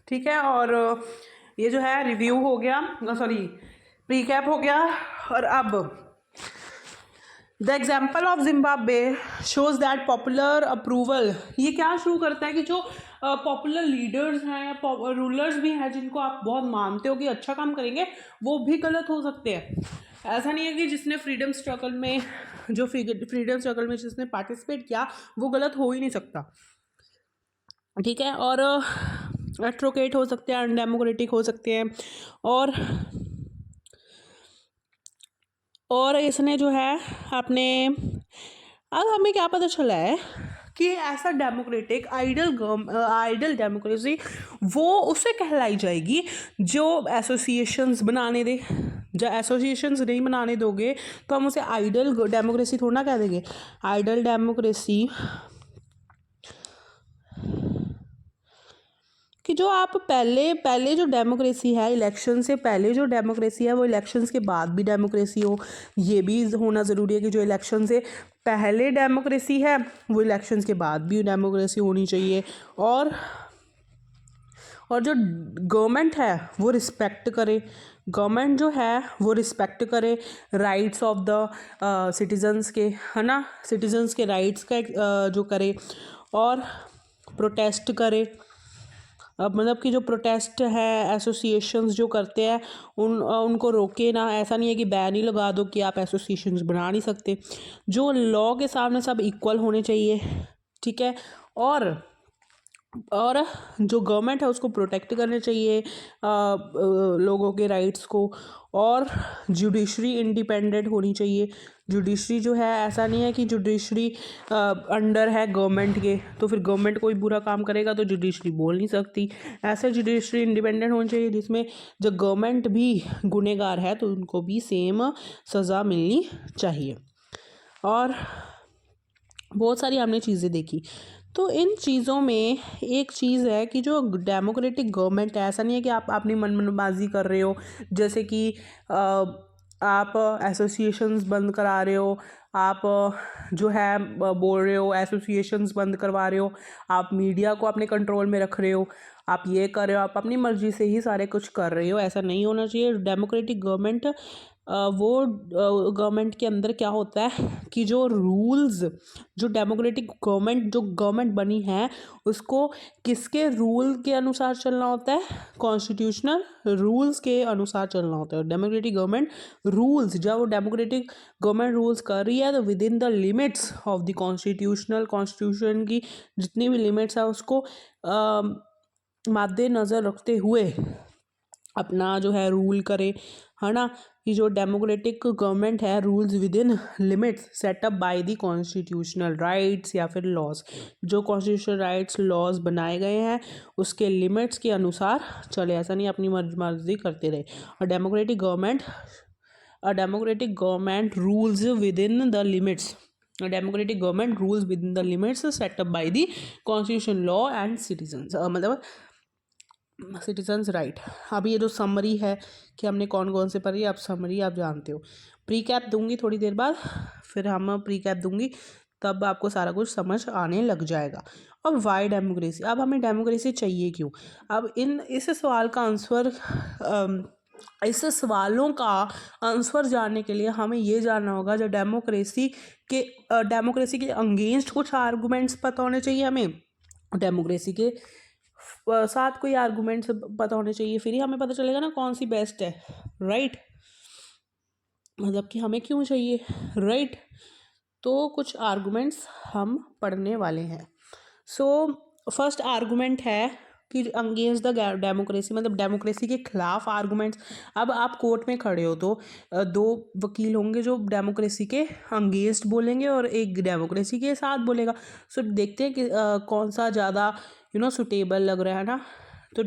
ठीक है। और ये जो है रिव्यू हो गया, सॉरी प्रीकैप हो गया। और अब the example of Zimbabwe shows that popular approval, ये क्या शुरू करता है कि जो पॉपुलर लीडर्स हैं या रूलर्स भी हैं जिनको आप बहुत मानते हो कि अच्छा काम करेंगे, वो भी गलत हो सकते हैं। ऐसा नहीं है कि जिसने फ्रीडम स्ट्रगल में जिसने पार्टिसिपेट किया वो गलत हो ही नहीं सकता। ठीक है। और एट्रोकेट हो सकते हैं, अनडेमोक्रेटिक हो सकते हैं। और इसने जो है अपने, अब हमें क्या पता चला है कि ऐसा डेमोक्रेटिक आइडल डेमोक्रेसी वो उसे कहलाई जाएगी जो एसोसिएशंस बनाने दे। जब एसोसिएशंस नहीं बनाने दोगे तो हम उसे आइडल डेमोक्रेसी थोड़ा ना कह देंगे। आइडल डेमोक्रेसी कि जो आप पहले जो डेमोक्रेसी है, इलेक्शन से पहले जो डेमोक्रेसी है वो इलेक्शंस के बाद भी डेमोक्रेसी हो, ये भी होना ज़रूरी है कि जो इलेक्शन से पहले डेमोक्रेसी है वो इलेक्शंस के बाद भी डेमोक्रेसी होनी चाहिए। और जो गवर्नमेंट है वो रिस्पेक्ट करे, गवर्नमेंट जो है वो रिस्पेक्ट करे राइट्स ऑफ द सिटीजन्स के, है ना, सिटीजन्स के राइट्स का जो करे और प्रोटेस्ट करे। अब मतलब कि जो प्रोटेस्ट है एसोसिएशंस जो करते हैं उनको रोके ना। ऐसा नहीं है कि बैन ही लगा दो कि आप एसोसिएशंस बना नहीं सकते। जो लॉ के सामने सब इक्वल होने चाहिए। ठीक है। और जो गवर्नमेंट है उसको प्रोटेक्ट करने चाहिए लोगों के राइट्स को। और जुडिशरी इंडिपेंडेंट होनी चाहिए। जुडिशरी जो है, ऐसा नहीं है कि जुडिशरी अंडर है गवर्नमेंट के तो फिर गवर्नमेंट कोई बुरा काम करेगा तो जुडिशरी बोल नहीं सकती। ऐसे जुडिशरी इंडिपेंडेंट होनी चाहिए जिसमें जब गवर्नमेंट भी गुनहगार है तो उनको भी सेम सज़ा मिलनी चाहिए। और बहुत सारी हमने चीज़ें देखी। तो इन चीज़ों में एक चीज़ है कि जो डेमोक्रेटिक गवर्नमेंट है, ऐसा नहीं है कि आप अपनी मनमानी कर रहे हो, जैसे कि आप एसोसिएशंस बंद करा रहे हो, आप जो है बोल रहे हो एसोसिएशंस बंद करवा रहे हो, आप मीडिया को अपने कंट्रोल में रख रहे हो, आप ये कर रहे हो, आप अपनी मर्जी से ही सारे कुछ कर रहे हो। ऐसा नहीं होना चाहिए। डेमोक्रेटिक गवर्नमेंट वो गवर्नमेंट के अंदर क्या होता है कि जो रूल्स, जो डेमोक्रेटिक गवर्नमेंट बनी है उसको किसके रूल के अनुसार चलना होता है, कॉन्स्टिट्यूशनल रूल्स के अनुसार चलना होता है। डेमोक्रेटिक गवर्नमेंट रूल्स, जब वो डेमोक्रेटिक गवर्नमेंट रूल्स कर रही है तो with in the limits of the constitution की जितनी भी लिमिट्स है उसको मद्देनज़र रखते हुए अपना जो है रूल करे, है ना। कि जो डेमोक्रेटिक गवर्नमेंट है rules with in limits setup by the constitutional rights या फिर लॉज, जो कॉन्स्टिट्यूशनल राइट्स लॉज बनाए गए हैं उसके लिमिट्स के अनुसार चले। ऐसा नहीं अपनी मर्जी करते रहे। और democratic government rules with in the limits, democratic government rules with in the limits setup by the constitution law and citizens, मतलब सिटीजन्स राइट। अब ये जो समरी है कि हमने कौन कौन से पढ़ी, आप समरी आप जानते हो। प्री कैप दूंगी थोड़ी देर बाद, फिर हम प्री कैप दूंगी तब आपको सारा कुछ समझ आने लग जाएगा। अब वाई डेमोक्रेसी, अब हमें डेमोक्रेसी चाहिए क्यों। अब इस सवाल का आंसर, इस सवालों का आंसर जानने के लिए हमें ये जानना होगा जो डेमोक्रेसी के अगेंस्ट कुछ आर्गूमेंट्स पता होने चाहिए हमें, डेमोक्रेसी के साथ कोई आर्गूमेंट्स पता होने चाहिए, फिर ही हमें पता चलेगा ना कौन सी बेस्ट है। राइट, मतलब कि हमें क्यों चाहिए। राइट, तो कुछ आर्गूमेंट्स हम पढ़ने वाले हैं। सो फर्स्ट आर्गूमेंट है कि अगेंस्ट द डेमोक्रेसी, मतलब डेमोक्रेसी के खिलाफ आर्गूमेंट्स। अब आप कोर्ट में खड़े हो तो दो वकील होंगे जो डेमोक्रेसी के अगेंस्ट बोलेंगे और एक डेमोक्रेसी के साथ बोलेगा। सो देखते हैं कि कौन सा ज़्यादा सुटेबल लग रहा है ना। तो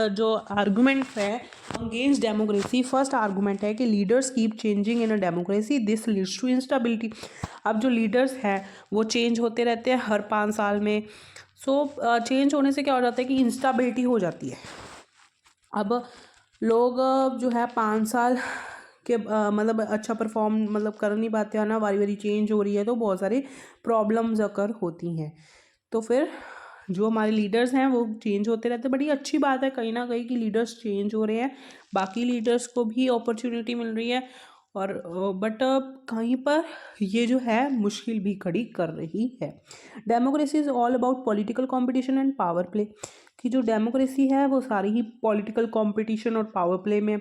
जो आर्गूमेंट है अगेंस्ट डेमोक्रेसी, फर्स्ट आर्गूमेंट है कि leaders keep changing in a democracy, this leads to instability. अब जो लीडर्स हैं वो चेंज होते रहते हैं हर 5 साल में। सो चेंज होने से क्या हो जाता है कि इंस्टेबिलिटी हो जाती है। अब लोग जो है 5 साल के मतलब अच्छा परफॉर्म मतलब कर नहीं पाते हैं ना, बारी बारी चेंज हो रही है तो बहुत सारी प्रॉब्लम्स अकर होती हैं। तो फिर जो हमारे लीडर्स हैं वो चेंज होते रहते हैं। बड़ी अच्छी बात है कहीं ना कहीं कि लीडर्स चेंज हो रहे हैं, बाकी लीडर्स को भी अपॉर्चुनिटी मिल रही है, और बट कहीं पर ये जो है मुश्किल भी खड़ी कर रही है। Democracy is all about political competition and power play, कि जो डेमोक्रेसी है वो सारी ही पॉलिटिकल कंपटीशन और पावर प्ले में,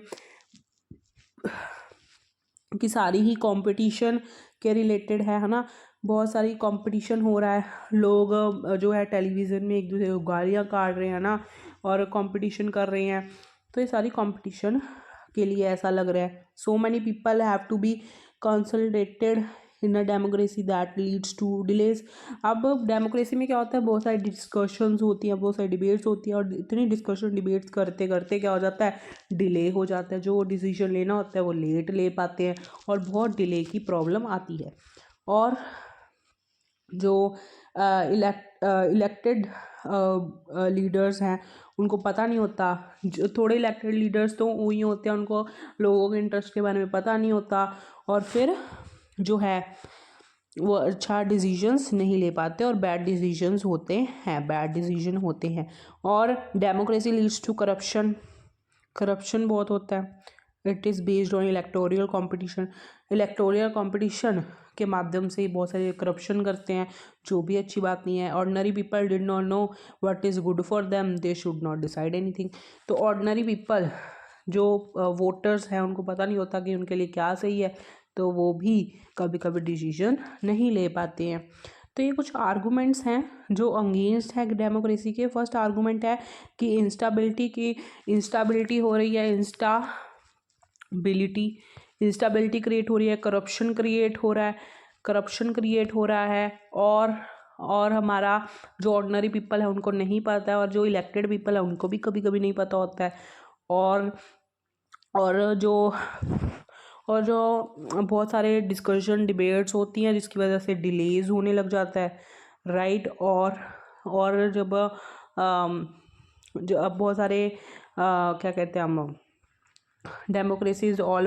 कि सारी ही कंपटीशन के रिलेटेड है ना। बहुत सारी कंपटीशन हो रहा है, लोग जो है टेलीविज़न में एक दूसरे को गालियाँ काट रहे हैं ना, और कंपटीशन कर रहे हैं। तो ये सारी कंपटीशन के लिए ऐसा लग रहा है। So many people have to be consulted in a democracy that leads to delays. अब डेमोक्रेसी में क्या होता है, बहुत सारी डिस्कशंस होती हैं, बहुत सारी डिबेट्स होती हैं, और इतनी डिस्कशन डिबेट्स करते करते क्या हो जाता है, डिले हो जाता है। जो डिसीजन लेना होता है वो लेट ले पाते हैं, और बहुत डिले की प्रॉब्लम आती है। और जो इलेक्टेड लीडर्स हैं उनको पता नहीं होता, जो थोड़े इलेक्टेड लीडर्स तो वही होते हैं, उनको लोगों के इंटरेस्ट के बारे में पता नहीं होता, और फिर जो है वो अच्छा डिसीजंस नहीं ले पाते, और बैड डिसीजंस होते हैं, बैड डिसीजन होते हैं। और democracy leads to corruption, corruption बहुत होता है। It is based on electoral competition, electoral competition के माध्यम से ही बहुत सारे करप्शन करते हैं, जो भी अच्छी बात नहीं है। Ordinary people did not know what is good for them, they should not decide anything. तो ऑर्डिनरी पीपल जो वोटर्स हैं उनको पता नहीं होता कि उनके लिए क्या सही है, तो वो भी कभी कभी डिसीजन नहीं ले पाते हैं। तो ये कुछ आर्गूमेंट्स हैं जो अगेंस्ट है डेमोक्रेसी के। फर्स्ट आर्गूमेंट है कि इंस्टाबिलिटी हो रही है, इंस्टाबिलिटी क्रिएट हो रही है, करप्शन क्रिएट हो रहा है, और हमारा जो ऑर्डिनरी पीपल है उनको नहीं पता है, और जो इलेक्टेड पीपल है उनको भी कभी कभी नहीं पता होता है, और जो बहुत सारे डिस्कशन डिबेट्स होती हैं जिसकी वजह से डिलेज होने लग जाता है, राइट। और जब जो अब बहुत सारे क्या कहते हैं हम, democracy is all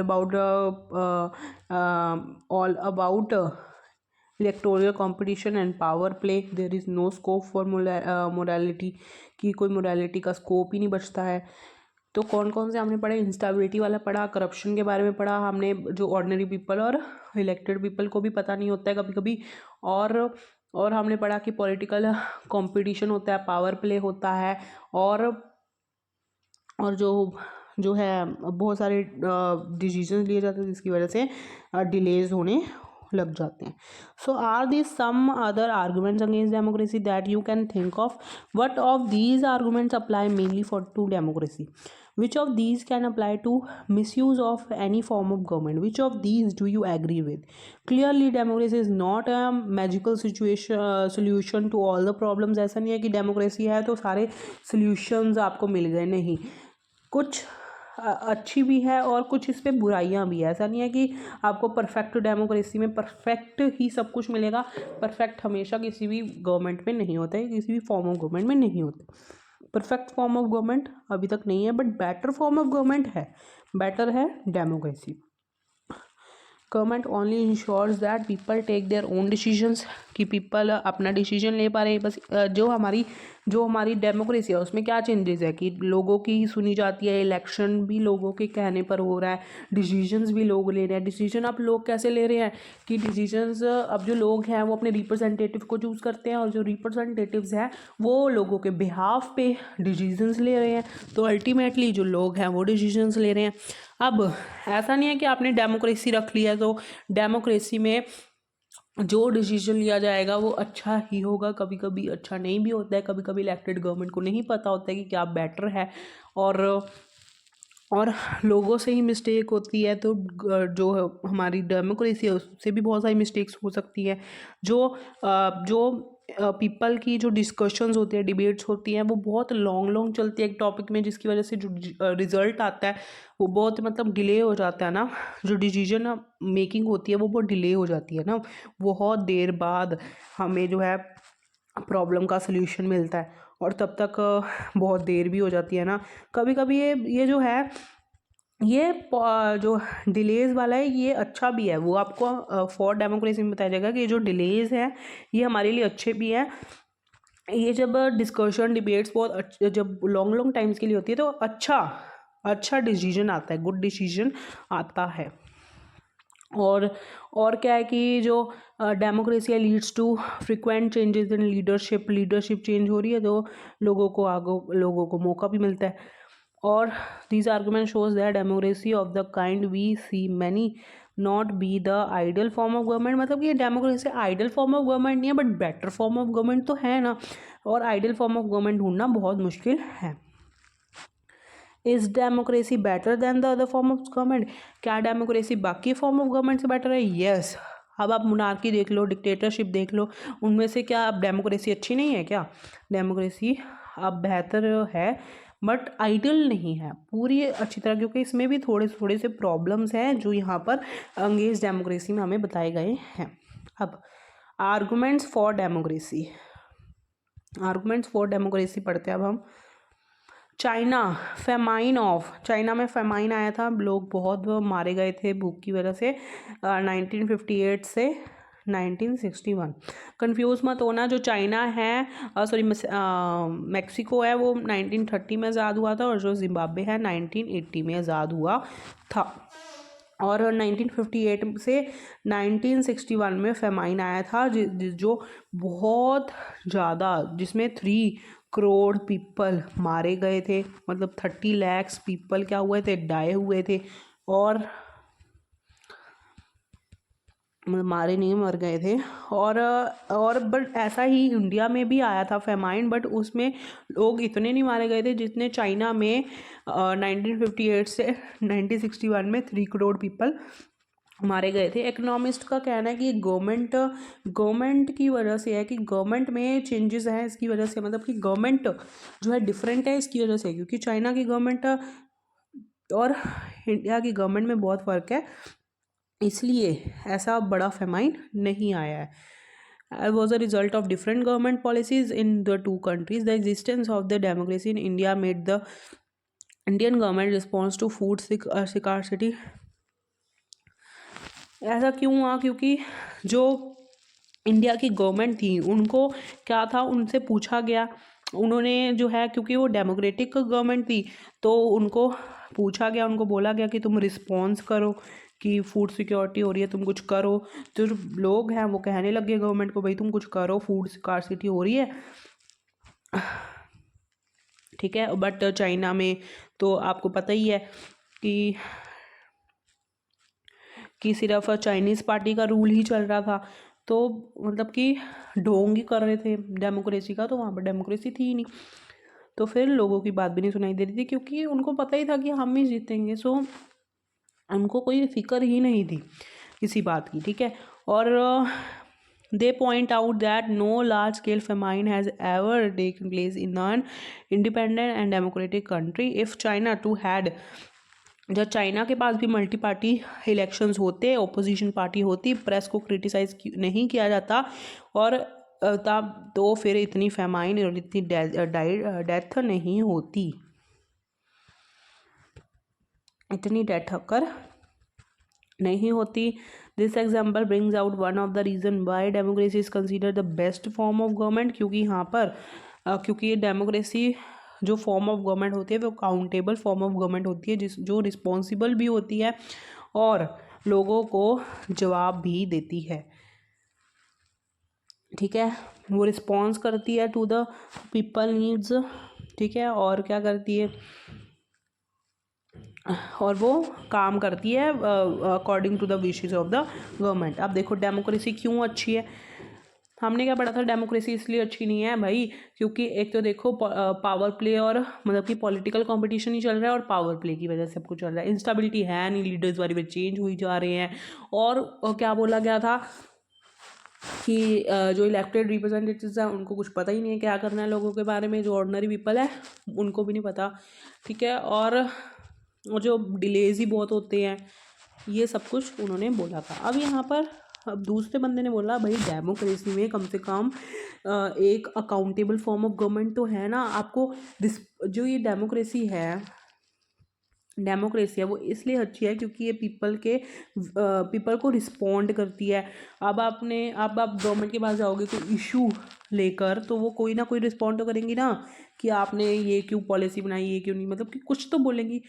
about electoral competition and power play, there is no scope for morality, कि कोई मोरालिटी का स्कोप ही नहीं बचता है। तो कौन कौन से हमने पढ़े, इंस्टेबिलिटी वाला पढ़ा, करप्शन के बारे में पढ़ा हमने, जो ऑर्डिनरी पीपल और इलेक्टेड पीपल को भी पता नहीं होता है कभी कभी, और हमने पढ़ा कि पॉलिटिकल कंपटीशन होता है, पावर प्ले होता है, और जो है बहुत सारे डिसीजन लिए जाते हैं जिसकी वजह से डिलेज होने लग जाते हैं। So are these some other arguments against democracy that you can think of? What of these arguments apply mainly to democracy? Which of these can apply to misuse of any form of government? Which of these do you agree with? Clearly democracy is not a magical solution to all the problems. ऐसा नहीं है कि democracy है तो सारे solutions आपको मिल गए, नहीं, कुछ अच्छी भी है और कुछ इस पर बुराइयाँ भी है। ऐसा नहीं है कि आपको परफेक्ट डेमोक्रेसी में परफेक्ट ही सब कुछ मिलेगा। परफेक्ट हमेशा किसी भी गवर्नमेंट में नहीं होता है, किसी भी फॉर्म ऑफ गवर्नमेंट में नहीं होता। परफेक्ट फॉर्म ऑफ गवर्नमेंट अभी तक नहीं है, but better form of government है, बेटर है democracy. Government only insures that people take their own decisions, कि पीपल अपना डिसीजन ले पा रहे हैं। बस जो हमारी डेमोक्रेसी है उसमें क्या चेंजेस है कि लोगों की ही सुनी जाती है, इलेक्शन भी लोगों के कहने पर हो रहा है, डिसीजंस भी लोग ले रहे हैं। डिसीजन अब लोग कैसे ले रहे हैं कि डिसीजंस अब जो लोग हैं वो अपने रिप्रेजेंटेटिव को चूज़ करते हैं, और जो रिप्रेजेंटेटिव्स हैं वो लोगों के बिहाफ पे डिसीजंस ले रहे हैं। तो अल्टीमेटली जो लोग हैं वो डिसीजंस ले रहे हैं। अब ऐसा नहीं है कि आपने डेमोक्रेसी रख लिया तो डेमोक्रेसी में जो डिसीजन लिया जाएगा वो अच्छा ही होगा। कभी कभी अच्छा नहीं भी होता है, कभी कभी इलेक्टेड गवर्नमेंट को नहीं पता होता है कि क्या बेटर है, और लोगों से ही मिस्टेक होती है। तो जो हमारी डेमोक्रेसी है उससे भी बहुत सारी मिस्टेक्स हो सकती हैं। जो पीपल की जो डिस्कशंस होती है, डिबेट्स होती हैं, वो बहुत लॉन्ग चलती है एक टॉपिक में, जिसकी वजह से जो रिज़ल्ट आता है वो बहुत मतलब डिले हो जाता है ना। जो डिसीजन मेकिंग होती है वो बहुत डिले हो जाती है ना, बहुत देर बाद हमें जो है प्रॉब्लम का सल्यूशन मिलता है, और तब तक बहुत देर भी हो जाती है ना। कभी कभी ये जो है ये जो डिलेज़ वाला है ये अच्छा भी है, वो आपको फॉर डेमोक्रेसी में बताया जाएगा कि जो डिलेज़ है ये हमारे लिए अच्छे भी हैं। ये जब डिस्कशन डिबेट्स बहुत जब लॉन्ग लॉन्ग टाइम्स के लिए होती है तो अच्छा डिसीजन आता है, गुड डिसीजन आता है। और क्या है कि जो democracy leads to frequent changes in leadership change हो रही है तो लोगों को मौका भी मिलता है। और this argument shows that democracy of the kind we see many not be the ideal form of government, मतलब कि ये democracy ideal form of government नहीं है but better form of government तो है ना, और आइडियल फॉर्म ऑफ गवर्नमेंट ढूंढना बहुत मुश्किल है। Is democracy better than the other form of government, क्या डेमोक्रेसी बाकी फॉर्म ऑफ गवर्नमेंट से बेटर है? यस। अब आप मोनार्की देख लो, डिक्टेटरशिप देख लो, उनमें से क्या अब डेमोक्रेसी अच्छी नहीं है क्या? डेमोक्रेसी अब बेहतर है बट आइडियल नहीं है पूरी अच्छी तरह, क्योंकि इसमें भी थोड़े से प्रॉब्लम्स हैं जो यहाँ पर अंग्रेज डेमोक्रेसी में हमें बताए गए हैं। अब आर्गूमेंट्स फॉर डेमोक्रेसी पढ़ते हैं अब हम। चाइना में फेमाइन आया था, लोग बहुत मारे गए थे भूख की वजह से 1958 से 1961। कंफ्यूज मत होना, जो चाइना है मैक्सिको है वो 1930 में आज़ाद हुआ था और जो जिम्बाब्वे है 1980 में आज़ाद हुआ था। और 1958 से 1961 में फेमाइन आया था जो बहुत ज़्यादा, जिसमें 3 करोड़ पीपल मारे गए थे, मतलब 30 lakhs पीपल क्या हुए थे, डाई हुए थे। और मारे नहीं, मर गए थे। और बट ऐसा ही इंडिया में भी आया था फेमाइन, बट उसमें लोग इतने नहीं मारे गए थे जितने चाइना में 1958 से 1961 में 3 करोड़ पीपल मारे गए थे। इकोनॉमिस्ट का कहना है कि गवर्नमेंट की वजह से है, कि गवर्नमेंट में चेंजेस हैं इसकी वजह से, मतलब कि गवर्नमेंट जो है डिफरेंट है इसकी वजह से, क्योंकि चाइना की गवर्नमेंट और इंडिया की गवर्नमेंट में बहुत फ़र्क है, इसलिए ऐसा बड़ा फेमाइन नहीं आया है। Was a result of different government policies in the two countries. The existence of the democracy in India made the Indian government response to food scarcity। ऐसा क्यों हुआ? क्योंकि जो इंडिया की गवर्नमेंट थी उनको क्या था, उनसे पूछा गया, उन्होंने जो है, क्योंकि वो डेमोक्रेटिक गवर्नमेंट थी तो उनको पूछा गया, उनको बोला गया कि तुम रिस्पॉन्स करो कि फूड सिक्योरिटी हो रही है, तुम कुछ करो। तो जो लोग हैं वो कहने लगे गवर्नमेंट को, भाई तुम कुछ करो, फूड स्कार्सिटी हो रही है, ठीक है। बट चाइना में तो आपको पता ही है कि सिर्फ चाइनीज़ पार्टी का रूल ही चल रहा था, तो मतलब कि ढोंग ही कर रहे थे डेमोक्रेसी का, तो वहाँ पर डेमोक्रेसी थी ही नहीं, तो फिर लोगों की बात भी नहीं सुनाई दे रही थी, क्योंकि उनको पता ही था कि हम ही जीतेंगे। सो उनको कोई फिक्र ही नहीं थी किसी बात की, ठीक है। और they point out that no large scale famine has ever taken place in an independent and democratic country if China too had, जब चाइना के पास भी मल्टी पार्टी इलेक्शंस होते, ओपोजिशन पार्टी होती, प्रेस को क्रिटिसाइज नहीं किया जाता, और तब तो फिर इतनी फेमाइन और इतनी डेथ नहीं होती, इतनी डेथ होकर नहीं होती। This example brings out one of the reason why democracy is consider the best form of government, क्योंकि यहाँ पर क्योंकि डेमोक्रेसी जो फॉर्म ऑफ गवर्नमेंट होती है वो काउंटेबल फॉर्म ऑफ गवर्नमेंट होती है, जो रिस्पॉन्सिबल भी होती है और लोगों को जवाब भी देती है, ठीक है। वो रिस्पॉन्स करती है टू द पीपल नीड्स, ठीक है, और क्या करती है, और वो काम करती है according to the wishes of the government. अब देखो डेमोक्रेसी क्यों अच्छी है, हमने क्या पढ़ा था, डेमोक्रेसी इसलिए अच्छी नहीं है भाई क्योंकि एक तो देखो पावर प्ले और मतलब कि पॉलिटिकल कंपटीशन ही चल रहा है, और पावर प्ले की वजह से सब कुछ चल रहा है, इंस्टेबिलिटी है नहीं, लीडर्स बारी बारी चेंज हुई जा रहे हैं, और क्या बोला गया था कि जो इलेक्टेड रिप्रेजेंटेटिव्स हैं उनको कुछ पता ही नहीं है क्या करना है लोगों के बारे में, जो ऑर्डिनरी पीपल है उनको भी नहीं पता, ठीक है, और जो डिलेज ही बहुत होते हैं, ये सब कुछ उन्होंने बोला था। अब यहाँ पर अब दूसरे बंदे ने बोला भाई डेमोक्रेसी में कम से कम एक अकाउंटेबल फॉर्म ऑफ गवर्नमेंट तो है ना, आपको जो ये डेमोक्रेसी है वो इसलिए अच्छी है क्योंकि ये पीपल को रिस्पॉन्ड करती है। अब आप गवर्नमेंट के पास जाओगे कोई इशू लेकर, तो वो कोई ना कोई रिस्पॉन्ड तो करेंगी ना कि आपने ये क्यों पॉलिसी बनाई, ये क्यों नहीं, मतलब कि कुछ तो बोलेंगी।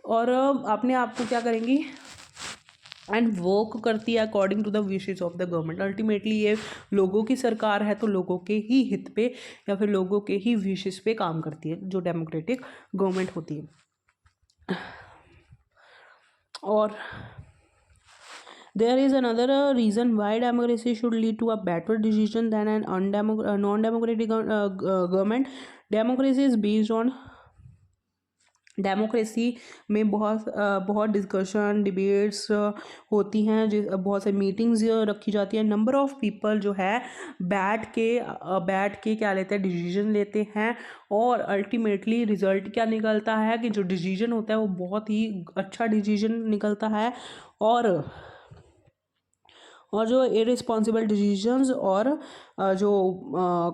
और अपने आप को क्या करेंगी, एंड वर्क करती है according to the wishes of the government. Ultimately ये लोगों की सरकार है, तो लोगों के ही हित पे या फिर लोगों के ही विशेज पे काम करती है जो डेमोक्रेटिक गवर्नमेंट होती है। और there is another reason why democracy should lead to a better decision than an non-democratic government. Democracy is based on democracy में बहुत डिस्कशन डिबेट्स होती हैं, बहुत सारी मीटिंग्स रखी जाती हैं। नंबर ऑफ़ पीपल जो है बैठ के क्या लेते हैं, डिसीजन लेते हैं, और अल्टीमेटली रिजल्ट क्या निकलता है कि जो डिसीजन होता है वो बहुत ही अच्छा डिसीजन निकलता है, और जो इररिस्पॉन्सिबल डिसीजंस और जो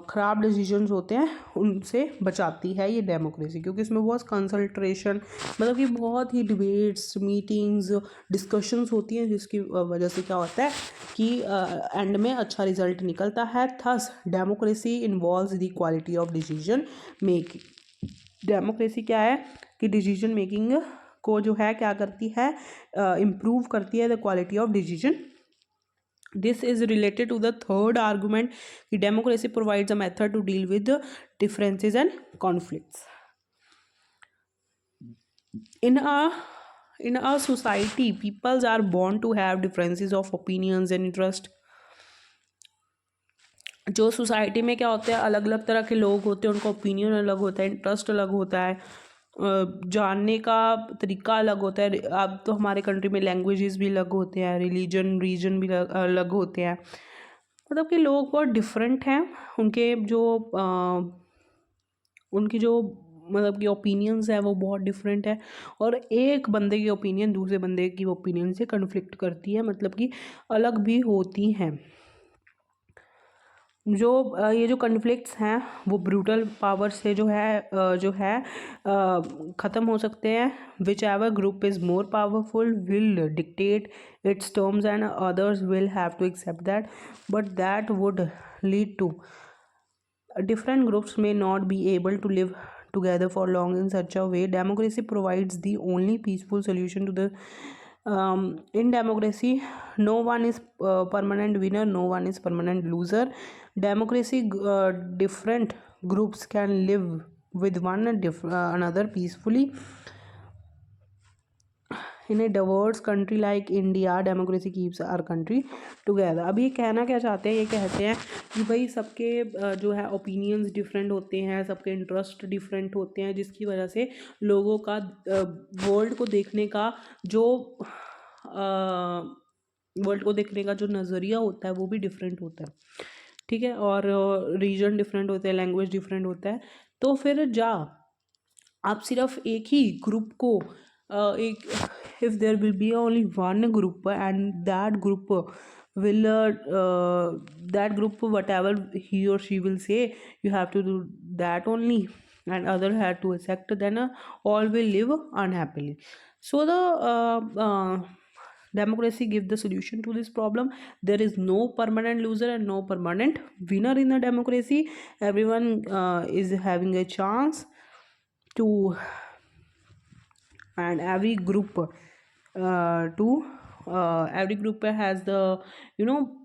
ख़राब डिसीजंस होते हैं उनसे बचाती है ये डेमोक्रेसी, क्योंकि इसमें बहुत कंसल्ट्रेशन, मतलब कि बहुत ही डिबेट्स, मीटिंग्स, डिस्कशंस होती हैं, जिसकी वजह से क्या होता है कि एंड में अच्छा रिजल्ट निकलता है। Thus democracy involves the quality of decision making. Democracy क्या है कि डिसीजन मेकिंग को जो है क्या करती है, इम्प्रूव करती है the quality of decision. This is related to the third argument कि democracy provides a method to deal with the differences and conflicts. In a society, peoples are born to have differences of opinions and interest. जो society में क्या होता है, अलग अलग तरह के लोग होते हैं, उनका ओपिनियन अलग होता है, इंटरेस्ट अलग होता है, जानने का तरीका अलग होता है। अब तो हमारे कंट्री में लैंग्वेजेस भी अलग होते हैं, रीजन भी अलग होते हैं, मतलब कि लोग बहुत डिफरेंट हैं, उनकी जो मतलब कि ओपिनियंस है वो बहुत डिफरेंट है, और एक बंदे की ओपिनियन दूसरे बंदे की ओपिनियन से कन्फ्लिक्ट करती है, मतलब कि अलग भी होती हैं। ये जो कन्फ्लिक्ट्स हैं वो ब्रूटल पावर से जो है ख़त्म हो सकते हैं। Whichever group is more powerful will dictate its terms and others will have to accept that, but that would lead to different groups may not be able to live together for long in such a way. Democracy provides the only peaceful solution to the in democracy no one is permanent winner, no one is permanent loser. Democracy different groups can live with another peacefully. In a diverse country like India democracy keeps our country together. अब ये कहना क्या चाहते हैं, ये कहते हैं कि भाई सबके जो है ओपिनियंस डिफरेंट होते हैं, सबके इंटरेस्ट डिफरेंट होते हैं, जिसकी वजह से लोगों का वर्ल्ड को देखने का जो नज़रिया होता है वो भी डिफरेंट होता है, ठीक है, और रीजन डिफरेंट होते हैं, लैंग्वेज डिफरेंट होता है। तो फिर आप सिर्फ एक ही ग्रुप को if there will be only one group and that group whatever he or she will say you have to do that only, and other had to accept, then all will live unhappily. So the democracy give the solution to this problem. There is no permanent loser and no permanent winner in the democracy. Everyone is having a chance to, and every group has the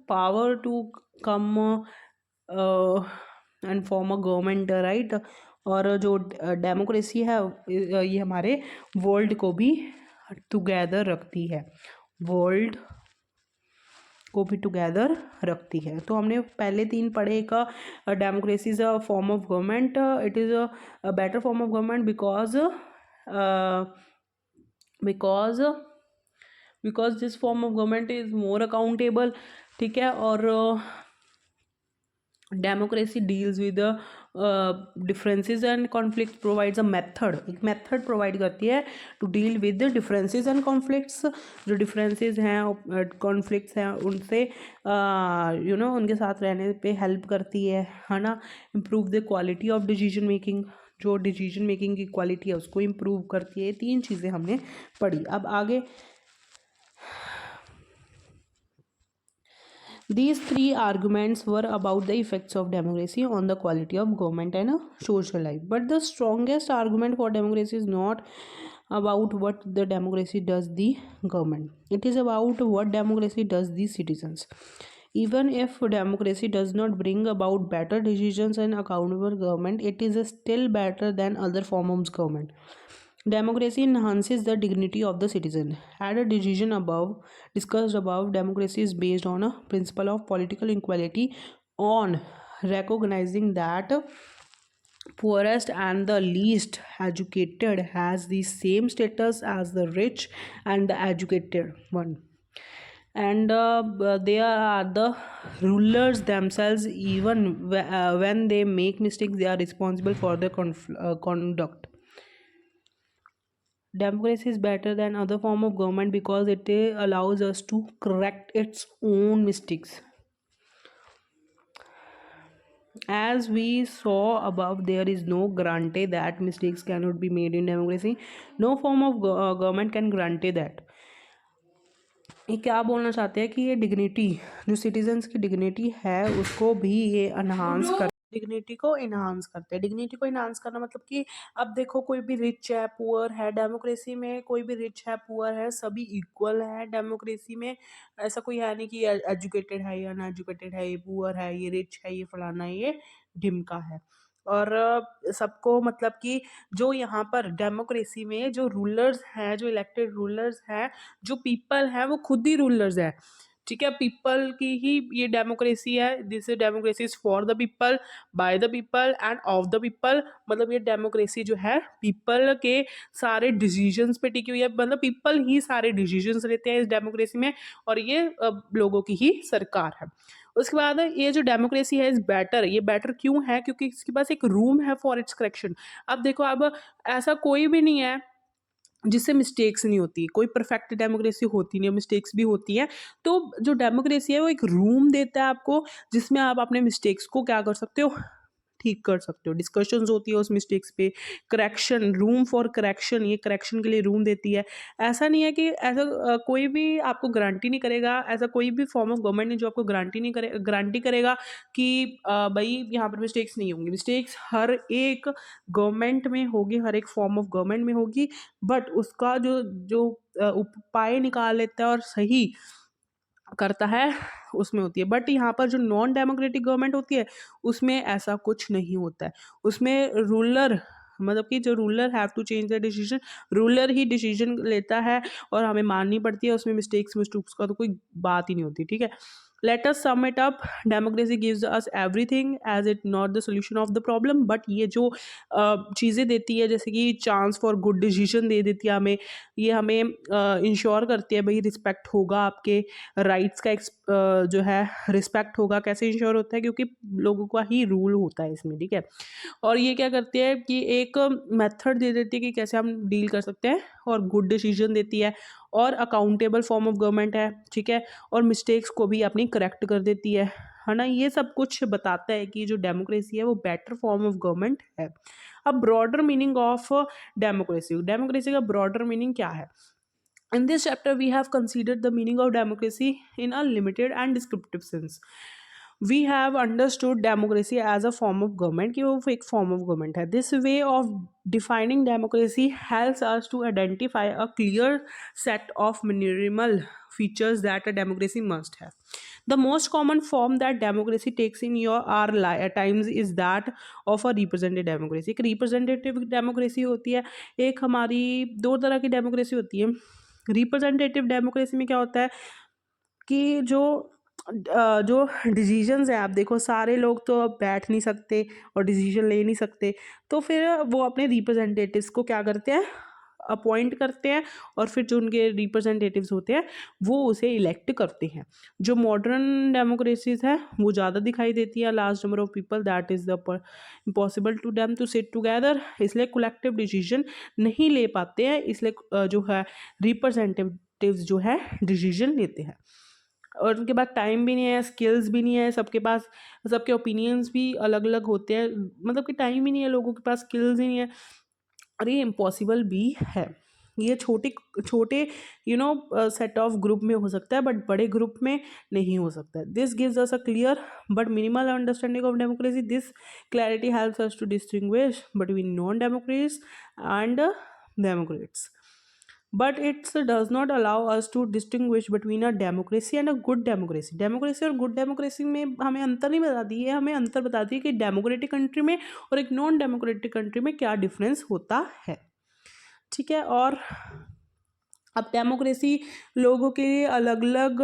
power to come and form a government, right? और जो democracy है ये हमारे world को भी together रखती है, तो हमने पहले 3 पढ़े का democracy is a form of government, it is a better form of government because this form of government is more accountable, ठीक है, और democracy deals with differences and conflict, provides a एक मेथड प्रोवाइड करती है to deal with differences and conflicts. जो differences हैं, conflicts हैं, उनसे उनके साथ रहने पे हेल्प करती है ना। Improve the quality of decision making, जो डिसीजन मेकिंग की क्वालिटी है उसको इम्प्रूव करती है। 3 चीज़ें हमने पढ़ी। अब आगे These three arguments were about the effects of democracy on the quality of government and social life. But the strongest argument for democracy is not about what the democracy does the government. It is about what democracy does the citizens. Even if democracy does not bring about better decisions and accountable government, it is still better than other forms of government. Democracy enhances the dignity of the citizen. At a decision above discussed above, democracy is based on a principle of political equality, on recognizing that poorest and the least educated has the same status as the rich and the educated one, and they are the rulers themselves. Even when they make mistakes, they are responsible for their conduct. Democracy is better than other form of government because it allows us to correct its own mistakes. As we saw above, there is no guarantee that mistakes cannot be made in democracy. No form of government can guarantee that. ये क्या बोलना चाहते हैं कि ये dignity, जो citizens की dignity है, उसको भी ये एनहांस कर, डिग्निटी को इन्हांस करते हैं। डिग्निटी को इन्हांस करना मतलब कि अब देखो, कोई भी रिच है पुअर है, डेमोक्रेसी में कोई भी रिच है पुअर है, सभी इक्वल है डेमोक्रेसी में। ऐसा कोई है नहीं कि एजुकेटेड है या अनएजुकेटेड है, ये पुअर है, ये रिच है, ये फलाना है, ये ढिमका है। और सबको मतलब कि जो यहाँ पर डेमोक्रेसी में जो रूलर्स हैं, जो इलेक्टेड रूलर्स हैं, जो पीपल है, वो खुद ही रूलर्स है। ठीक है, पीपल की ही ये डेमोक्रेसी है। This democracy is for the people, bye the people end of the people. मतलब ये डेमोक्रेसी जो है पीपल के सारे डिसीजंस पे टिकी हुई है। मतलब पीपल ही सारे डिसीजंस लेते हैं इस डेमोक्रेसी में, और ये लोगों की ही सरकार है। उसके बाद ये जो डेमोक्रेसी है इज बेटर। ये बेटर क्यों है? क्योंकि इसके पास एक रूम है फॉर इट्स करेक्शन। अब देखो, अब ऐसा कोई भी नहीं है जिससे मिस्टेक्स नहीं होती। कोई परफेक्ट डेमोक्रेसी होती नहीं है, मिस्टेक्स भी होती हैं। तो जो डेमोक्रेसी है वो एक रूम देता है आपको, जिसमें आप अपने मिस्टेक्स को क्या कर सकते हो, ठीक कर सकते हो। डिस्कशंस होती है उस मिस्टेक्स पे, करेक्शन, रूम फॉर करेक्शन, ये करेक्शन के लिए रूम देती है। ऐसा नहीं है कि ऐसा कोई भी आपको गारंटी नहीं करेगा, ऐसा कोई भी फॉर्म ऑफ गवर्नमेंट नहीं जो आपको गारंटी करेगा कि भाई यहाँ पर मिस्टेक्स नहीं होंगी। मिस्टेक्स हर एक गवर्नमेंट में होगी, हर एक फॉर्म ऑफ गवर्नमेंट में होगी, बट उसका जो जो उपाय निकाल लेता है और सही करता है, उसमें होती है। बट यहाँ पर जो नॉन डेमोक्रेटिक गवर्नमेंट होती है, उसमें ऐसा कुछ नहीं होता है। उसमें रूलर, मतलब कि जो ruler have to change the decision, ruler ही डिसीजन लेता है और हमें माननी पड़ती है। उसमें मिस्टेक्स का तो कोई बात ही नहीं होती। ठीक है, let us sum it up. Democracy gives us everything as it not the solution of the problem, but ये जो चीज़ें देती है, जैसे कि चांस फॉर गुड डिसीजन दे देती है हमें, ये हमें इंश्योर करती है भाई रिस्पेक्ट होगा, आपके राइट्स का जो है रिस्पेक्ट होगा। कैसे इंश्योर होता है? क्योंकि लोगों का ही रूल होता है इसमें। ठीक है, और ये क्या करती है कि एक मेथड दे देती है कि कैसे हम डील कर सकते हैं, और गुड डिसीजन देती है, और अकाउंटेबल फॉर्म ऑफ गवर्नमेंट है। ठीक है, और मिस्टेक्स को भी अपनी करेक्ट कर देती है ना। ये सब कुछ बताता है कि जो डेमोक्रेसी है वो बेटर फॉर्म ऑफ गवर्नमेंट है। अब broader meaning of democracy, democracy का ब्रॉडर मीनिंग क्या है? In this chapter, we have considered the meaning of democracy in a limited and descriptive sense. We have understood democracy as a form of government, कि वो एक form of government है. This way of defining democracy helps us to identify a clear set of minimal features that a democracy must have. The most common form that democracy takes in our times is that of a representative democracy. एक representative democracy होती है, एक हमारी दो तरह की democracy होती है। रिप्रेजेंटेटिव डेमोक्रेसी में क्या होता है कि जो डिसीजंस हैं, आप देखो सारे लोग तो अब बैठ नहीं सकते और डिसीजन ले नहीं सकते, तो फिर वो अपने रिप्रेजेंटेटिव्स को क्या करते हैं, अपॉइंट करते हैं, और फिर जो उनके रिप्रेजेंटेटिव्स होते हैं वो उसे इलेक्ट करते हैं। जो मॉडर्न डेमोक्रेसीज है वो ज़्यादा दिखाई देती है, large number of people, that is the impossible to them to sit together, इसलिए कलेक्टिव डिसीजन नहीं ले पाते हैं, इसलिए जो है रिप्रेजेंटेटिव्स जो है डिसीजन लेते हैं। और उनके पास टाइम भी नहीं है, स्किल्स भी नहीं है, सबके पास, सबके ओपिनियंस भी अलग अलग होते हैं। मतलब कि टाइम ही नहीं है लोगों के पास, स्किल्स ही नहीं है, और ये इम्पॉसिबल भी है। ये छोटे छोटे सेट ऑफ ग्रुप में हो सकता है, बट बड़े ग्रुप में नहीं हो सकता है. This gives us a clear but minimal understanding of democracy. This clarity helps us to distinguish between non democrats and democrats. But it does not allow us to distinguish between a democracy and a good democracy. Democracy और good democracy में हमें अंतर नहीं बताती है, हमें अंतर बताती है कि डेमोक्रेटिक कंट्री में और एक नॉन डेमोक्रेटिक कंट्री में क्या डिफरेंस होता है. ठीक है. और अब डेमोक्रेसी लोगों के लिए अलग अलग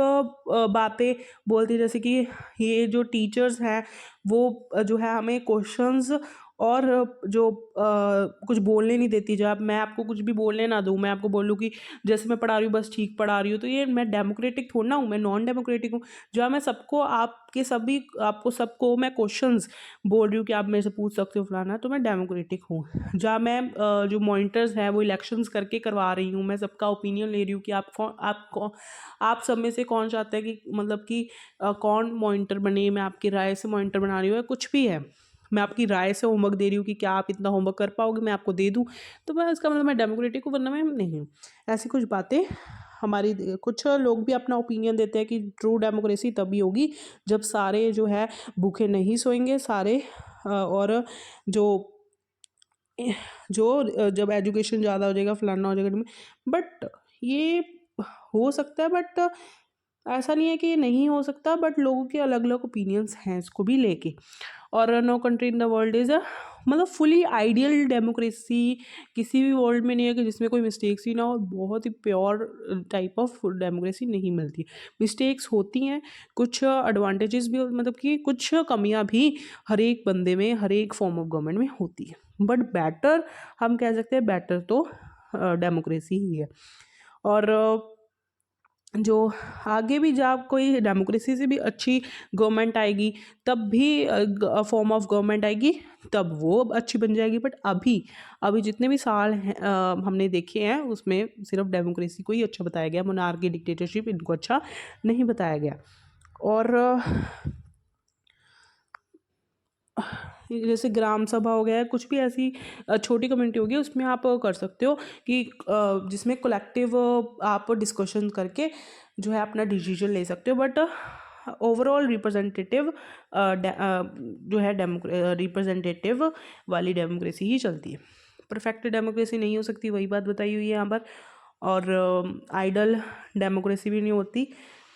बातें बोलती है, जैसे कि ये जो टीचर्स हैं वो जो है हमें क्वेश्चंस और जो कुछ बोलने नहीं देती. जब मैं आपको कुछ भी बोलने ना दूँ, मैं आपको बोलूँ कि जैसे मैं पढ़ा रही हूँ बस ठीक पढ़ा रही हूँ, तो ये मैं डेमोक्रेटिक थोड़ा ना हूँ, मैं नॉन डेमोक्रेटिक हूँ. जहाँ मैं सबको आपको सबको मैं क्वेश्चंस बोल रही हूँ कि आप मेरे से पूछ सकते हो फलाना, तो मैं डेमोक्रेटिक हूँ. जहाँ मैं जो मॉनिटर्स हैं वो इलेक्शंस करके करवा रही हूँ, मैं सबका ओपिनियन ले रही हूँ कि आप सब में से कौन चाहता है कि मतलब कि कौन मॉनिटर बने, मैं आपकी राय से मॉनिटर बना रही हूँ, कुछ भी है, मैं आपकी राय से होमवर्क दे रही हूँ कि क्या आप इतना होमवर्क कर पाओगे, मैं आपको दे दूँ, तो मैं इसका मतलब मैं डेमोक्रेटिक हूँ, वरना मैं नहीं हूँ. ऐसी कुछ बातें हमारी. कुछ लोग भी अपना ओपिनियन देते हैं कि ट्रू डेमोक्रेसी तभी होगी जब सारे जो है भूखे नहीं सोएंगे सारे, और जब एजुकेशन ज़्यादा हो जाएगा फलाना हो जाएगा. बट ये हो सकता है, बट ऐसा नहीं है कि ये नहीं हो सकता, बट लोगों के अलग अलग ओपिनियंस हैं इसको भी लेके. और no country in the world is मतलब फुली आइडियल डेमोक्रेसी किसी भी वर्ल्ड में नहीं है कि जिसमें कोई मिस्टेक्स ही ना हो. बहुत ही प्योर टाइप ऑफ डेमोक्रेसी नहीं मिलती. मिस्टेक्स होती हैं, कुछ एडवांटेजेस भी मतलब कि कुछ कमियां भी हर एक बंदे में, हर एक फॉर्म ऑफ गवर्नमेंट में होती है. बट बेटर हम कह सकते हैं, बेटर तो डेमोक्रेसी ही है. और जो आगे भी जब कोई डेमोक्रेसी से भी अच्छी गवर्नमेंट आएगी, तब भी फॉर्म ऑफ गवर्नमेंट आएगी, तब वो अच्छी बन जाएगी. बट अभी जितने भी साल हैं हमने देखे हैं, उसमें सिर्फ डेमोक्रेसी को ही अच्छा बताया गया, मोनार्की, डिक्टेटरशिप इनको अच्छा नहीं बताया गया. और जैसे ग्राम सभा हो गया, कुछ भी ऐसी छोटी कम्युनिटी होगी, उसमें आप कर सकते हो कि जिसमें कलेक्टिव आप डिस्कशन करके जो है अपना डिसीजन ले सकते हो. बट ओवरऑल रिप्रेजेंटेटिव जो है रिप्रेजेंटेटिव वाली डेमोक्रेसी ही चलती है. परफेक्ट डेमोक्रेसी नहीं हो सकती, वही बात बताई हुई है यहाँ पर. और आइडल डेमोक्रेसी भी नहीं होती.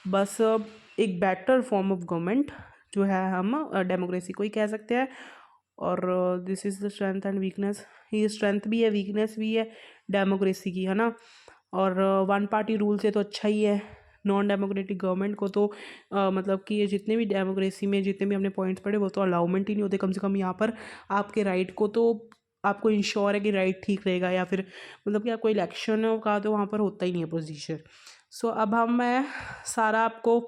बस एक बेटर फॉर्म ऑफ गवर्नमेंट जो है हम डेमोक्रेसी को ही कह सकते हैं. और this is the strength and weakness. ये स्ट्रेंथ भी है, वीकनेस भी है डेमोक्रेसी की, है ना. और वन पार्टी रूल से तो अच्छा ही है. नॉन डेमोक्रेटिक गवर्नमेंट को तो मतलब कि ये जितने भी डेमोक्रेसी में जितने भी हमने पॉइंट्स पढ़े वो तो अलाउमेंट ही नहीं होते. कम से कम यहाँ पर आपके राइट को तो आपको इंश्योर है कि राइट ठीक रहेगा, या फिर मतलब कि आपको इलेक्शन का तो वहाँ पर होता ही नहीं है प्रोसीजर. सो अब मैं सारा आपको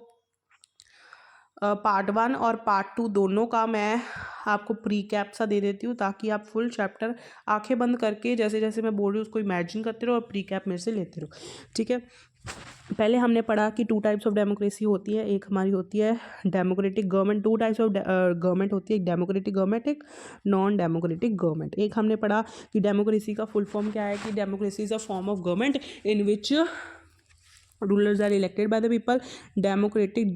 पार्ट 1 और पार्ट 2 दोनों का मैं आपको प्री कैप सा दे देती हूँ, ताकि आप फुल चैप्टर आंखें बंद करके जैसे जैसे मैं बोल रही हूँ उसको इमेजिन करते रहो और प्री कैप मेरे से लेते रहो. ठीक है. पहले हमने पढ़ा कि 2 टाइप्स ऑफ डेमोक्रेसी होती है. एक हमारी होती है democratic government. 2 types of government होती है, एक डेमोक्रेटिक गवर्नमेंट, एक नॉन डेमोक्रेटिक गवर्नमेंट. एक हमने पढ़ा कि डेमोक्रेसी का फुल फॉर्म क्या है, कि democracy is a form of government in which rulers are elected by the people. Democratic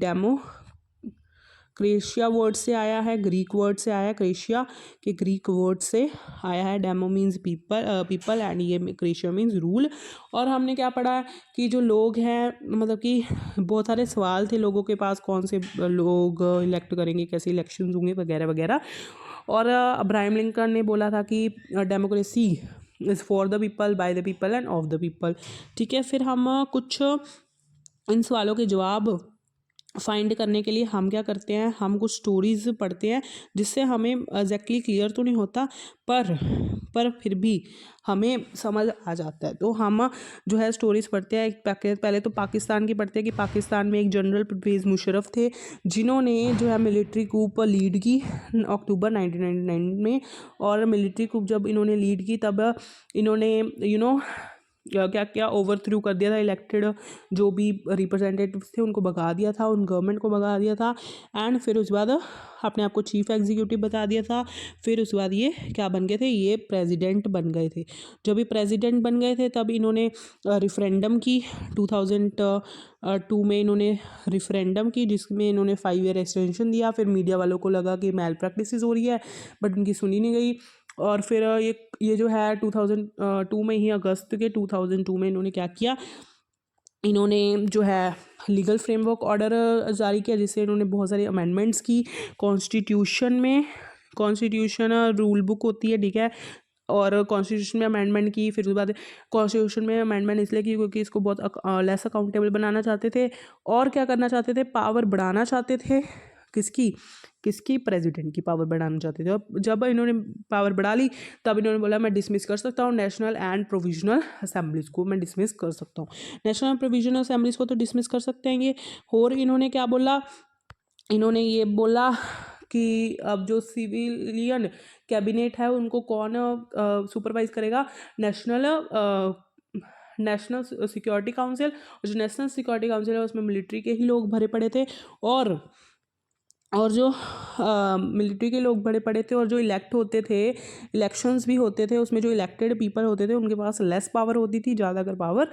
क्रेशिया वर्ड से आया है, ग्रीक वर्ड से आया है. क्रेशिया के ग्रीक वर्ड से आया है. डेमो मीन्स पीपल एंड ये क्रेशिया मीन्स रूल. और हमने क्या पढ़ा है कि जो लोग हैं, मतलब कि बहुत सारे सवाल थे लोगों के पास, कौन से लोग इलेक्ट करेंगे, कैसे इलेक्शन होंगे वगैरह वगैरह. और अब्राहम लिंकन ने बोला था कि democracy is for the people, bye the people end of the people. ठीक है. फिर हम कुछ इन सवालों के जवाब फाइंड करने के लिए हम क्या करते हैं, हम कुछ स्टोरीज़ पढ़ते हैं, जिससे हमें एग्जैक्टली क्लियर तो नहीं होता, पर फिर भी हमें समझ आ जाता है. तो हम जो है स्टोरीज़ पढ़ते हैं. पहले तो पाकिस्तान की पढ़ते हैं कि पाकिस्तान में एक जनरल परवेज़ मुशर्रफ थे, जिन्होंने जो है मिलिट्री कूप लीड की अक्टूबर 1999 में. और मिलिट्री कूप जब इन्होंने लीड की, तब इन्होंने क्या क्या ओवरथ्रू कर दिया था इलेक्टेड जो भी रिप्रेजेंटेटिव्स थे, उनको भगा दिया था, उन गवर्नमेंट को भगा दिया था। एंड फिर उसके बाद अपने आप को चीफ एग्जीक्यूटिव बता दिया था। फिर उसके बाद ये क्या बन गए थे, ये प्रेसिडेंट बन गए थे। जब ये प्रेसिडेंट बन गए थे तब इन्होंने रिफरेंडम की 2002 में इन्होंने रिफरेंडम की, जिसमें इन्होंने 5 ईयर एक्सटेंशन दिया। फिर मीडिया वालों को लगा कि मैल प्रैक्टिस हो रही है, बट उनकी सुनी नहीं गई। और फिर ये जो है 2002 में ही, अगस्त के 2002 में इन्होंने क्या किया, इन्होंने जो है लीगल फ्रेमवर्क ऑर्डर जारी किया, जिससे इन्होंने बहुत सारी अमेंडमेंट्स की कॉन्स्टिट्यूशन में। कॉन्स्टिट्यूशन रूल बुक होती है, ठीक है, और कॉन्स्टिट्यूशन में अमेंडमेंट की। फिर उसके बाद कॉन्स्टिट्यूशन में अमेंडमेंट इसलिए की क्योंकि इसको बहुत लेस अकाउंटेबल बनाना चाहते थे, और क्या करना चाहते थे, पावर बढ़ाना चाहते थे। किसकी प्रेसिडेंट की पावर बढ़ाना चाहते थे। और जब इन्होंने पावर बढ़ा ली तब इन्होंने बोला मैं डिसमिस कर सकता हूँ नेशनल एंड प्रोविजनल असेंबलीज को, मैं डिसमिस कर सकता हूँ। नेशनल एंड प्रोविजनल असेंबलीज को तो डिसमिस कर सकते हैं ये। और इन्होंने क्या बोला, इन्होंने ये बोला कि अब जो सिविलियन कैबिनेट है उनको कौन सुपरवाइज करेगा, नेशनल सिक्योरिटी काउंसिल। और जो नेशनल सिक्योरिटी काउंसिल है उसमें मिलिट्री के ही लोग भरे पड़े थे, और जो मिलिट्री के लोग बड़े पड़े थे, और जो इलेक्ट होते थे, इलेक्शंस भी होते थे, उसमें जो इलेक्टेड पीपल होते थे उनके पास लेस पावर होती थी, ज़्यादातर पावर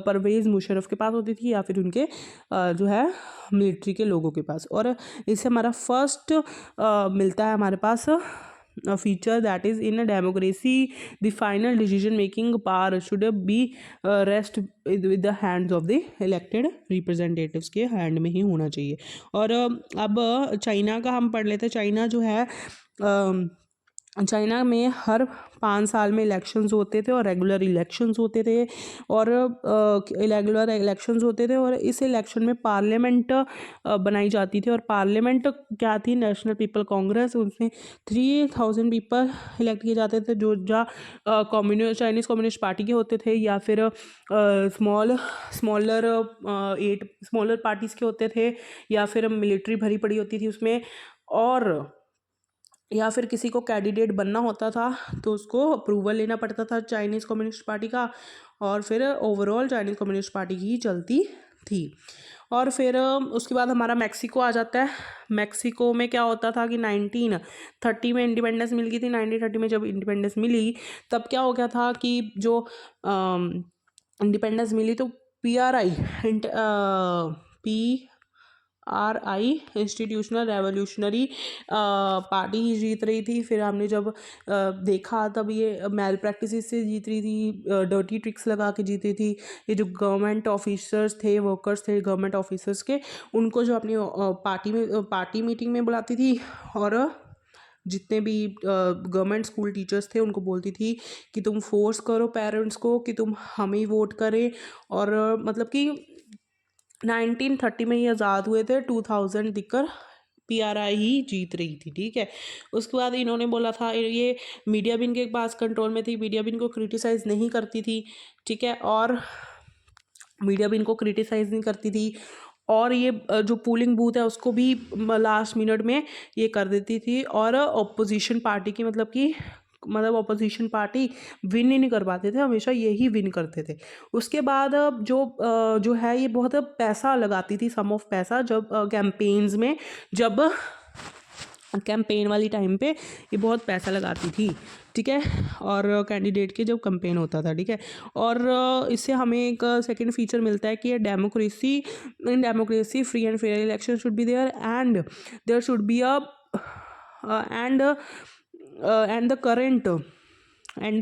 परवेज़ मुशर्रफ के पास होती थी, या फिर उनके जो है मिलिट्री के लोगों के पास। और इससे हमारा फर्स्ट मिलता है हमारे पास feature, that is in a democracy the final decision making power should be rest with the hands of the elected representatives के हैंड में ही होना चाहिए। और अब चाइना का हम पढ़ लेते हैं। चाइना जो है चाइना में हर 5 साल में इलेक्शंस होते थे, और रेगुलर इलेक्शंस होते थे, और रेगुलर इलेक्शंस होते थे, और इस इलेक्शन में पार्लियामेंट बनाई जाती थी। और पार्लियामेंट क्या थी, नेशनल पीपल कांग्रेस, उसमें 3000 पीपल इलेक्ट किए जाते थे, जो चाइनीज़ कम्युनिस्ट पार्टी के होते थे, या फिर स्मॉलर पार्टीज़ के होते थे, या फिर मिलिट्री भरी पड़ी होती थी उसमें, और या फिर किसी को कैंडिडेट बनना होता था तो उसको अप्रूवल लेना पड़ता था चाइनीज़ कम्युनिस्ट पार्टी का, और फिर ओवरऑल चाइनीज़ कम्युनिस्ट पार्टी ही चलती थी। और फिर उसके बाद हमारा मैक्सिको आ जाता है। मैक्सिको में क्या होता था कि 1930 में इंडिपेंडेंस मिल गई थी। 1930 में जब इंडिपेंडेंस मिली तब क्या हो गया था कि जो इंडिपेंडेंस मिली तो PRI इंस्टीट्यूशनल रेवोल्यूशनरी पार्टी ही जीत रही थी। फिर हमने जब देखा तब ये मैल प्रैक्टिस से जीत रही थी, डर्टी ट्रिक्स लगा के जीत रही थी। ये जो गवर्नमेंट ऑफिसर्स थे, वर्कर्स थे गवर्नमेंट ऑफिसर्स के, उनको जो अपनी पार्टी मीटिंग में बुलाती थी, और जितने भी गवर्नमेंट स्कूल टीचर्स थे उनको बोलती थी कि तुम फोर्स करो पेरेंट्स को कि तुम हमें ही वोट करें। और मतलब कि 1930 में ये आज़ाद हुए थे, 2000 तक PRI ही जीत रही थी, ठीक है। उसके बाद इन्होंने बोला था, ये मीडिया भी इनके पास कंट्रोल में थी, मीडिया भी इनको क्रिटिसाइज़ नहीं करती थी, ठीक है, और मीडिया भी इनको क्रिटिसाइज़ नहीं करती थी। और ये जो पोलिंग बूथ है उसको भी लास्ट मिनट में ये कर देती थी, और अपोजिशन पार्टी की मतलब अपोजिशन पार्टी विन ही नहीं कर पाते थे, हमेशा यही विन करते थे। उसके बाद जो है ये बहुत पैसा लगाती थी, सम ऑफ पैसा, जब कैंपेन्स में, जब कैंपेन वाली टाइम पे ये बहुत पैसा लगाती थी, ठीक है, और कैंडिडेट के जब कैंपेन होता था, ठीक है। और इससे हमें एक सेकंड फीचर मिलता है कि in democracy free and fair election should be there, and there should be and the current and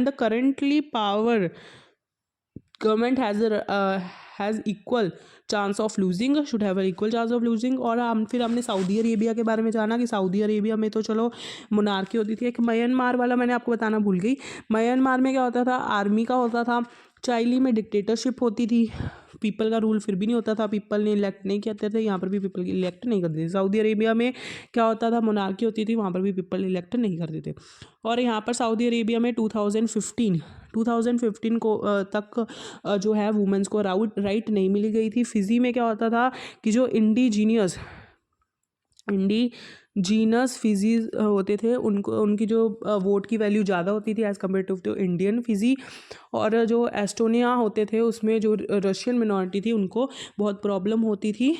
the currently power government has equal chance of losing, should have an equal chance of losing। और फिर हमने Saudi Arabia के बारे में जाना कि Saudi Arabia में तो चलो मोनार्की होती थी। एक म्यांमार वाला मैंने आपको बताना भूल गई। म्यांमार में क्या होता था, आर्मी का होता था। चाइली में डिक्टेटरशिप होती थी, पीपल का रूल फिर भी नहीं होता था, पीपल ने इलेक्ट नहीं करते थे, यहाँ पर भी पीपल इलेक्ट नहीं करते थे। सऊदी अरेबिया में क्या होता था, मोनार्की होती थी, वहाँ पर भी पीपल इलेक्ट नहीं करते थे। और यहाँ पर सऊदी अरेबिया में 2015 को तक जो है वुमेंस को राइट नहीं मिली गई थी। फिजी में क्या होता था कि जो जीनस फिजी होते थे, उनको उनकी जो वोट की वैल्यू ज़्यादा होती थी as compared to Indian Fiji. और जो एस्टोनिया होते थे उसमें जो रशियन मिनॉरिटी थी उनको बहुत प्रॉब्लम होती थी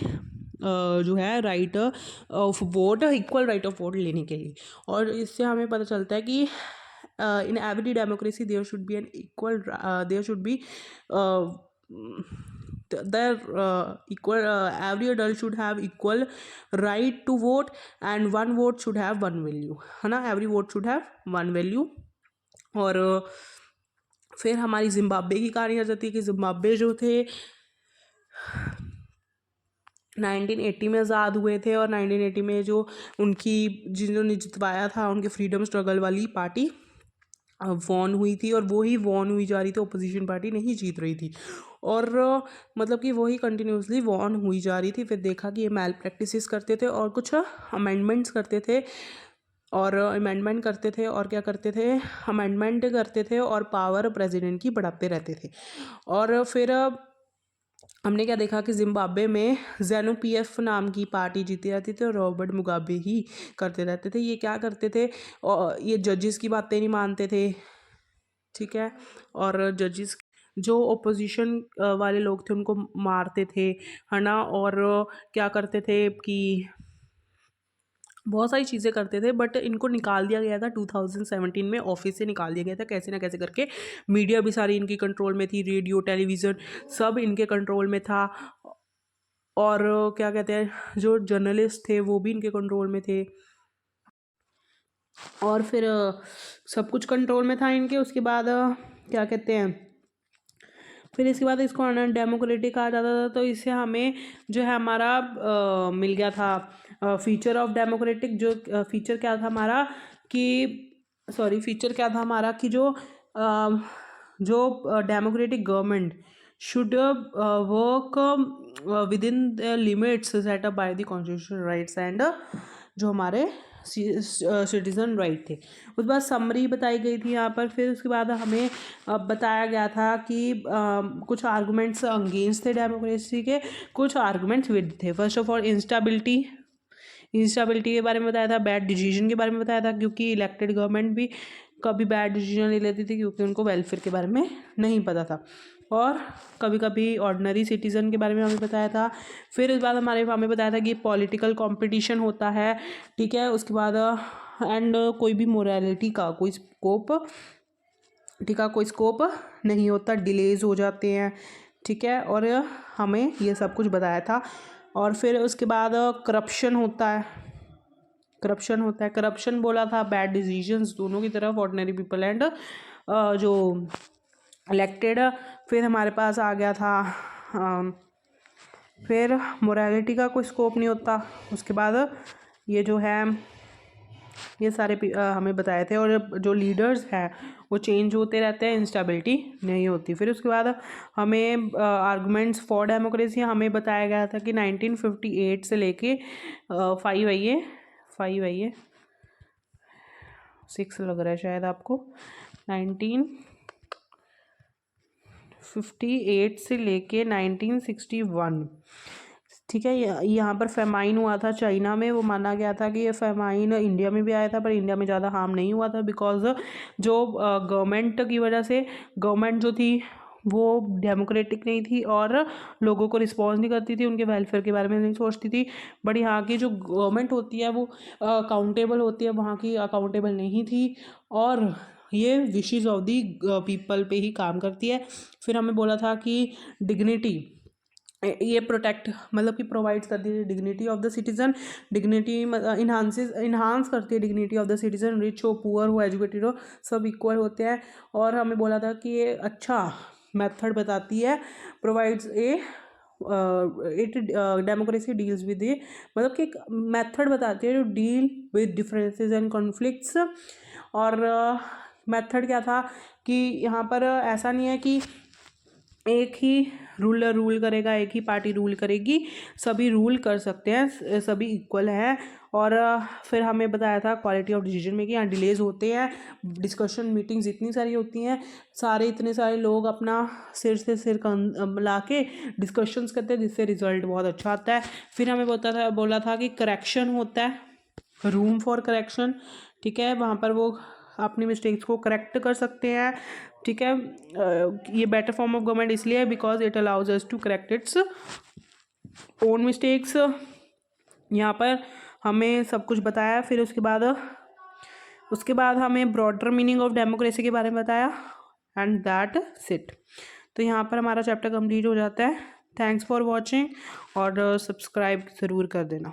जो है right of vote, equal right of vote लेने के लिए। और इससे हमें पता चलता है कि in every democracy there should be an equal, there should be equal, every adult should have equal right to vote and one vote should have one value, है ना, every vote should have one value। और फिर हमारी Zimbabwe की कहानी आ जाती है कि जिम्बाब्वे जो थे 1980 में आज़ाद हुए थे, और 1980 में जो उनकी जिन्होंने जितवाया था उनके फ्रीडम स्ट्रगल वाली पार्टी वॉन हुई थी, और वो ही वॉन हुई जा रही थी, ओपोजिशन पार्टी नहीं जीत रही थी। और मतलब कि वही कंटिन्यूसली वॉन हुई जा रही थी। फिर देखा कि ये मैल प्रैक्टिसेस करते थे और कुछ अमेंडमेंट्स करते थे, और अमेंडमेंट करते थे और क्या करते थे, अमेंडमेंट करते थे और पावर प्रेसिडेंट की बढ़ाते रहते थे। और फिर हमने क्या देखा कि जिम्बाब्वे में ज़ैनू पीएफ नाम की पार्टी जीती रहती थी और रॉबर्ट मुगाबे ही करते रहते थे। ये क्या करते थे, और ये जजेस की बातें नहीं मानते थे, ठीक है, और जजेस जो ओपोजिशन वाले लोग थे उनको मारते थे, है ना, और क्या करते थे कि बहुत सारी चीज़ें करते थे। बट इनको निकाल दिया गया था 2017 में, ऑफिस से निकाल दिया गया था कैसे ना कैसे करके। मीडिया भी सारी इनकी कंट्रोल में थी, रेडियो टेलीविज़न सब इनके कंट्रोल में था, और क्या कहते हैं जो जर्नलिस्ट थे वो भी इनके कंट्रोल में थे, और फिर सब कुछ कंट्रोल में था इनके। उसके बाद क्या कहते हैं, फिर इसके बाद इसको आना डेमोक्रेटिक कहा जाता था। तो इससे हमें जो है हमारा मिल गया था फीचर ऑफ डेमोक्रेटिक। जो फीचर क्या था हमारा कि फीचर क्या था हमारा कि जो democratic government should work with in the limits set up by the constitutional rights and जो हमारे सिटीज़न राइट थे। उसके बाद समरी बताई गई थी यहाँ पर। फिर उसके बाद हमें बताया गया था कि कुछ आर्गूमेंट्स अगेंस्ट थे डेमोक्रेसी के, कुछ आर्गूमेंट्स विद थे। फर्स्ट ऑफ ऑल इंस्टेबिलिटी के बारे में बताया था, बैड डिसीजन के बारे में बताया था, क्योंकि इलेक्टेड गवर्नमेंट भी कभी बैड डिसीजन ले लेती थी क्योंकि उनको वेलफेयर के बारे में नहीं पता था, और कभी कभी ऑर्डिनरी सिटीज़न के बारे में हमें बताया था। फिर इस बार हमें बताया था कि पॉलिटिकल कंपटीशन होता है, ठीक है। उसके बाद एंड कोई भी मोरालिटी का कोई स्कोप, ठीक है, कोई स्कोप नहीं होता, डिलेज हो जाते हैं, ठीक है, और हमें ये सब कुछ बताया था। और फिर उसके बाद करप्शन होता है, करप्शन बोला था, बैड डिसीजंस दोनों की तरफ, ऑर्डिनरी पीपल एंड जो इलेक्टेड। फिर हमारे पास आ गया था फिर मोरालिटी का कोई स्कोप नहीं होता। उसके बाद ये जो है ये सारे हमें बताए थे, और जो लीडर्स हैं वो चेंज होते रहते हैं, इंस्टेबिलिटी नहीं होती। फिर उसके बाद हमें आर्गूमेंट्स फॉर डेमोक्रेसी हमें बताया गया था कि 1958 से लेके 5 आइए 6 लग रहा है शायद आपको, 1958 से लेके 1961, ठीक है। यहाँ पर फेमाइन हुआ था चाइना में, वो माना गया था कि ये फेमाइन इंडिया में भी आया था, पर इंडिया में ज़्यादा हार्म नहीं हुआ था, बिकॉज जो गवर्नमेंट की वजह से, गवर्नमेंट जो थी वो डेमोक्रेटिक नहीं थी और लोगों को रिस्पॉन्स नहीं करती थी, उनके वेलफेयर के बारे में नहीं सोचती थी। बट यहाँ की जो गवर्नमेंट होती है वो अकाउंटेबल होती है, वहाँ की अकाउंटेबल नहीं थी, और ये विशेस ऑफ दी पीपल पे ही काम करती है। फिर हमें बोला था कि डिग्निटी ये प्रोटेक्ट मतलब कि प्रोवाइड्स करती है dignity of the citizen, dignity enhance करती है dignity of the citizen, rich हो पुअर हो एजुकेटेड हो सब इक्वल होते हैं। और हमें बोला था कि ये अच्छा मेथड बताती है, प्रोवाइड्स डेमोक्रेसी डील्स विद ए, मतलब कि एक मेथड बताती है जो deal with differences and conflicts. और मेथड क्या था कि यहाँ पर ऐसा नहीं है कि एक ही रूलर रूल करेगा, एक ही पार्टी रूल करेगी, सभी रूल कर सकते हैं, सभी इक्वल हैं। और फिर हमें बताया था क्वालिटी ऑफ डिसीजन मेकिंग, यहाँ डिलेज होते हैं, डिस्कशन मीटिंग्स इतनी सारी होती हैं, इतने सारे लोग अपना सिर से सिर मिला के डिस्कशंस करते हैं जिससे रिजल्ट बहुत अच्छा आता है। फिर हमें बोला था कि करेक्शन होता है, रूम फॉर करेक्शन, ठीक है, वहाँ पर वो अपनी मिस्टेक्स को करेक्ट कर सकते हैं, ठीक है। ये बेटर फॉर्म ऑफ गवर्नमेंट इसलिए है because it allows us to correct its own mistakes. यहाँ पर हमें सब कुछ बताया, फिर उसके बाद हमें ब्रॉडर मीनिंग ऑफ डेमोक्रेसी के बारे में बताया एंड दैट सिट। तो यहाँ पर हमारा चैप्टर कंप्लीट हो जाता है। थैंक्स फॉर वॉचिंग और सब्सक्राइब ज़रूर कर देना।